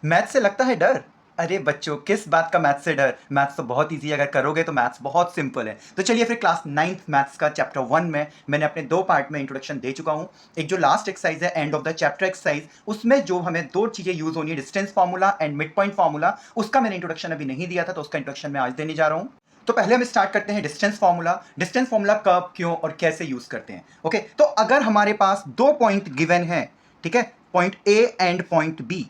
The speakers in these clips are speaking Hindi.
मैथ से लगता है डर? अरे बच्चों, किस बात का मैथ से डर? मैथ्स तो बहुत इजी है, अगर करोगे तो मैथ्स बहुत सिंपल है। तो चलिए फिर क्लास 9th मैथ्स का चैप्टर 1 में मैंने अपने 2 पार्ट में इंट्रोडक्शन दे चुका हूँ। एक जो लास्ट एक्सरसाइज है end of the chapter exercise, उसमें जो हमें 2 चीज़ें यूज होनी है, distance formula and mid point formula, उसका मैंने इंट्रोडक्शन अभी नहीं दिया था, तो उसका इंट्रोडक्शन मैं आज देने जा रहा हूँ। तो पहले हम स्टार्ट करते हैं डिस्टेंस फार्मूला। डिस्टेंस फार्मूला कब, क्यों और कैसे यूज करते हैं। ओके, तो अगर हमारे पास 2 पॉइंट गिवन है, ठीक है, point A and point B.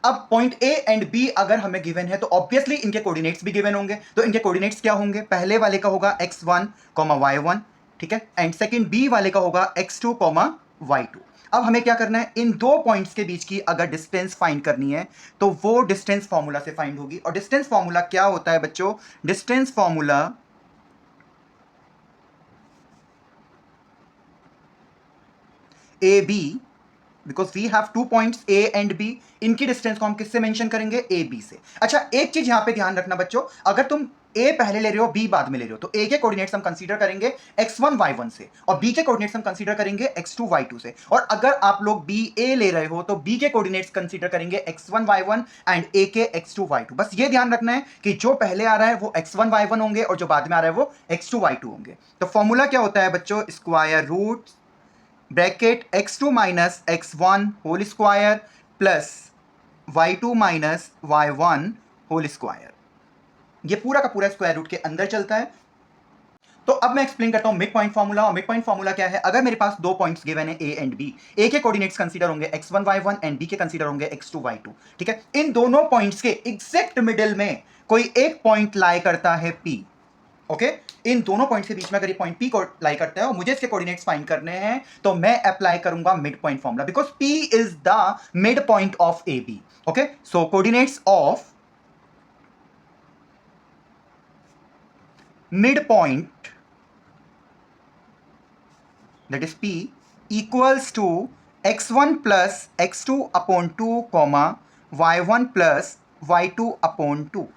अब पॉइंट ए एंड बी अगर हमें गिवन है तो ऑब्वियसली इनके कोऑर्डिनेट्स भी गिवन होंगे। तो इनके कोऑर्डिनेट्स क्या होंगे? पहले वाले का होगा x1, y1, ठीक है, एंड सेकंड बी वाले का होगा x2, y2। अब हमें क्या करना है, इन 2 पॉइंट्स के बीच की अगर डिस्टेंस फाइंड करनी है तो वो डिस्टेंस फॉर्मूला से फाइंड होगी। और डिस्टेंस फॉर्मूला क्या होता है बच्चों? Distance formula A B, because we have 2 points A and B, इनकी डिस्टेंस को हम किससे मेंशन करेंगे? ए बी से। अच्छा, एक चीज यहां पे ध्यान रखना बच्चों, अगर तुम ए पहले ले रहे हो बी बाद में ले रहे हो तो ए के कोऑर्डिनेट्स हम कंसीडर करेंगे x1 y1 से, और बी के कोऑर्डिनेट्स हम कंसीडर करेंगे x2 y2 से। और अगर आप लोग बी ए ले रहे हो तो बी के कोऑर्डिनेट्स कंसीडर करेंगे x1 y1 एंड ए के x2 y2। बस ये ध्यान रखना है कि जो पहले आ रहा है वो x1 y1 होंगे और जो बाद में आ रहा है वो x2 y2 होंगे। तो फॉर्मूला क्या होता है बच्चों? Square root bracket x2 minus x1 whole square plus y2 minus y1 whole square. ये पूरा का पूरा स्क्वायर रूट के अंदर चलता है। तो अब मैं एक्सप्लेन करता हूं मिड पॉइंट फार्मूला। और मिड पॉइंट फार्मूला क्या है? अगर मेरे पास 2 पॉइंट्स गिवन है ए एंड बी, ए के कोऑर्डिनेट्स कंसीडर होंगे x1 y1 एंड बी के कंसीडर होंगे x2 y2, ठीक है। इन दोनों पॉइंट्स के एग्जैक्ट मिडिल में कोई एक पॉइंट लाई करता है P। ओके, इन दोनों पॉइंट्स के बीच में अगर ये पॉइंट P को लाई करता है और मुझे इसके कोऑर्डिनेट्स फाइंड करने हैं तो मैं अप्लाई करूंगा mid point formula, because P is the mid point of A B. Okay, so coordinates of mid point, that is P, equals to x1 plus x2 upon 2 comma y1 plus y2 upon 2।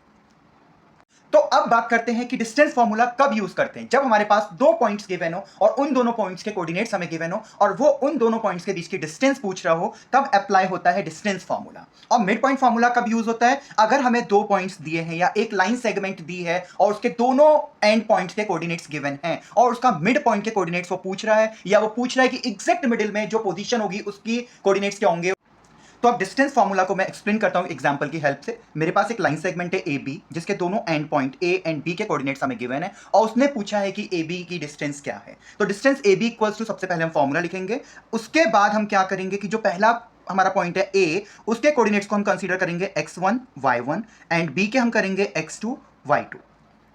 तो अब बात करते हैं कि डिस्टेंस फार्मूला कब यूज करते हैं। जब हमारे पास 2 पॉइंट्स गिवन हो और उन दोनों पॉइंट्स के कोऑर्डिनेट्स हमें गिवन हो और वो उन दोनों पॉइंट्स के बीच की डिस्टेंस पूछ रहा हो, तब अप्लाई होता है डिस्टेंस फार्मूला। और मिड पॉइंट फार्मूला कब यूज होता है? अगर हमें 2 पॉइंट्स दिए हैं या एक लाइन सेगमेंट दी है और उसके दोनों एंड पॉइंट्स के कोऑर्डिनेट्स गिवन हैं और उसका मिड पॉइंट के कोऑर्डिनेट्स वो पूछ रहा है, या वो पूछ रहा है कि एग्जैक्ट मिडिल में जो पोजीशन होगी उसकी कोऑर्डिनेट्स क्या होंगे। तो अब डिस्टेंस फार्मूला को मैं एक्सप्लेन करता हूं एग्जांपल की हेल्प से। मेरे पास एक लाइन सेगमेंट है ए बी, जिसके दोनों end point A and B के कोऑर्डिनेट्स हमें गिवन है और उसने पूछा है कि ए बी की डिस्टेंस क्या है। तो distance A B equals to, सबसे पहले हम फार्मूला लिखेंगे, उसके बाद हम क्या करेंगे कि जो पहला हमारा पॉइंट है ए, उसके कोऑर्डिनेट्स को हम कंसीडर करेंगे x1 y1 एंड बी के हम करेंगे x2 y2।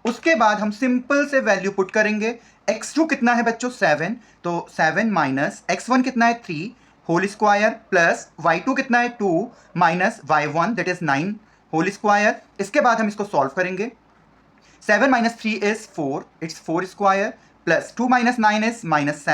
उसके बाद हम सिंपल से वैल्यू पुट करेंगे। x2 कितना है बच्चों? 7, तो 7 माइनस x1 कितना है? 3 होल स्क्वायर प्लस y2 कितना है? 2 minus y1 that is 9 whole square. इसके बाद हम इसको सॉल्व करेंगे। 7 minus 3 is 4, it's 4 square, plus 2 minus 9 is minus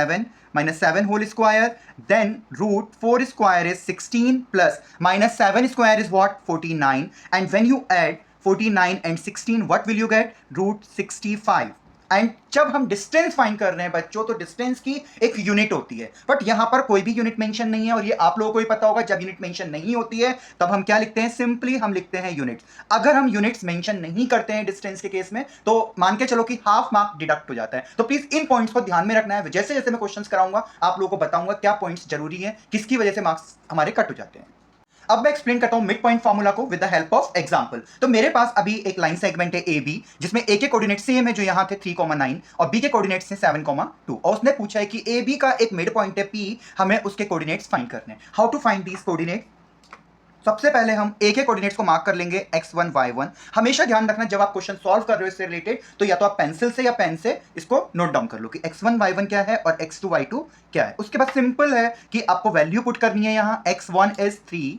7 whole square, then root 4 square is 16 plus minus 7 square is what? 49, and when you add 49 and 16, what will you get? Root 65. And जब हम डिस्टेंस फाइंड कर रहे हैं बच्चों, तो डिस्टेंस की एक यूनिट होती है, बट यहां पर कोई भी यूनिट मेंशन नहीं है, और ये आप लोगों को ही पता होगा जब यूनिट मेंशन नहीं होती है तब हम क्या लिखते हैं? सिंपली हम लिखते हैं यूनिट्स। अगर हम यूनिट्स मेंशन नहीं करते हैं डिस्टेंस के केस में तो मान के चलो कि हाफ मार्क डिडक्ट हो जाता है। तो प्लीज इन पॉइंट्स को ध्यान में रखना है। जैसे जैसे मैं क्वेश्चंस कराऊंगा आप लोगों को बताऊंगा क्या पॉइंट्स जरूरी है, किसकी वजह से मार्क्स हमारे कट हो जाते हैं। अब मैं एक्सप्लेन करता हूं मिड पॉइंट फार्मूला को with the help of example. तो मेरे पास अभी एक लाइन सेगमेंट है ए बी, जिसमें ए के कोऑर्डिनेट सेम है जो यहां थे 3,9 और बी के कोऑर्डिनेट्स हैं 7,2, और उसने पूछा है कि ए बी का एक मिड पॉइंट है पी, हमें उसके कोऑर्डिनेट्स फाइंड करने हैं। How to find these coordinate? सबसे पहले हम ए के कोऑर्डिनेट्स को मार्क कर लेंगे x1 y1। हमेशा ध्यान रखना जब आप क्वेश्चन सॉल्व कर रहे हो इससे रिलेटेड, तो या तो आप पेंसिल से या पेन से इसको नोट डाउन कर लो कि x1 y1 क्या है और x2 y2 क्या है। उसके बाद सिंपल है कि आपको वैल्यू पुट करनी है। यहां x1 is 3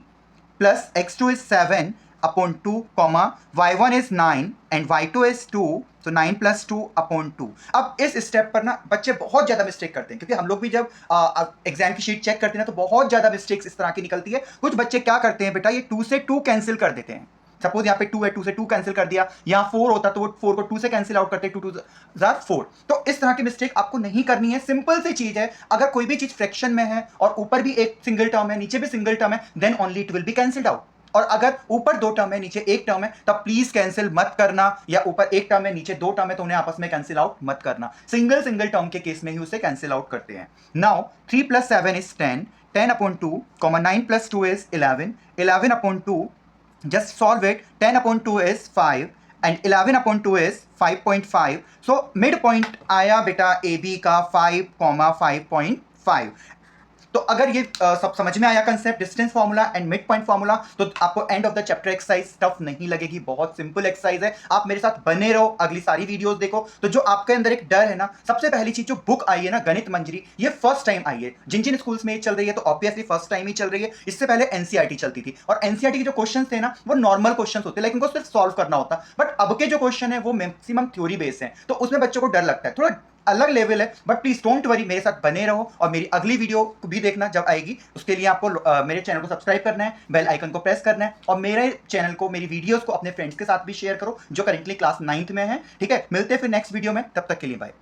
plus x2 is 7 upon 2 comma y1 is 9 and y2 is 2, so 9 plus 2 upon 2। अब इस स्टेप पर ना बच्चे बहुत ज्यादा मिस्टेक करते हैं, क्योंकि हम लोग भी जब एग्जाम की शीट चेक करते हैं ना तो बहुत ज्यादा मिस्टेक्स इस तरह की निकलती है। कुछ बच्चे क्या करते हैं बेटा, ये 2 से 2 कैंसिल कर देते हैं। सपोज यहाँ पे 2 है, 2 से 2 कैंसिल कर दिया, यहाँ 4 होता तो वो 4 को 2 से कैंसिल आउट करते, 2 2 4। तो इस तरह की मिस्टेक आपको नहीं करनी है। सिंपल सी चीज है, अगर कोई भी चीज फ्रैक्शन में है और ऊपर भी एक सिंगल टर्म है नीचे भी सिंगल टर्म है, then only it will be cancelled out. और अगर ऊपर 2 टर्म है नीचे 1 टर्म है तब प्लीज कैंसिल मत करना, या ऊपर 1 टर्म है नीचे 2 टर्म है तो उन्हें आपस में कैंसिल आउट मत करना, सिंगल सिंगल टर्म के केस में ही उसे कैंसिल आउट करते हैं। Now 3 + 7 is 10, 10/2, 9 + 2 is 11, 11/2, just solve it, 10/2 is 5 and 11/2 is 5.5, so midpoint आया बेटा AB का 5,5.5। तो अगर ये सब समझ में आया concept distance formula and mid point formula, तो आपको end of the chapter exercise tough नहीं लगेगी, बहुत सिंपल एक्सरसाइज है। आप मेरे साथ बने रहो, अगली सारी वीडियोस देखो। तो जो आपके अंदर एक डर है ना, सबसे पहली चीज जो बुक आई है ना गणित मंजरी, ये फर्स्ट टाइम आई है, जिन जिन स्कूल्स में ये चल रही है तो ऑब्वियसली फर्स्ट टाइम ही चल रही है। इससे पहले एनसीईआरटी चलती थी और एनसीईआरटी के जो क्वेश्चन थे ना वो नॉर्मल क्वेश्चन होते, लेकिन उनको सिर्फ सॉल्व करना होता। बट अब के जो क्वेश्चन है वो मैक्सिमम थ्योरी बेस्ड है, तो उसमें बच्चों को डर लगता है, थोड़ा अलग लेवल है। बट प्लीज डोंट वरी, मेरे साथ बने रहो और मेरी अगली वीडियो को भी देखना जब आएगी। उसके लिए आपको मेरे चैनल को सब्सक्राइब करना है, बेल आइकन को प्रेस करना है और मेरे चैनल को, मेरी वीडियोस को अपने फ्रेंड्स के साथ भी शेयर करो जो करेंटली क्लास 9th में है। ठीक है, मिलते हैं फिर नेक्स्ट वीडियो में, तब तक के लिए बाय।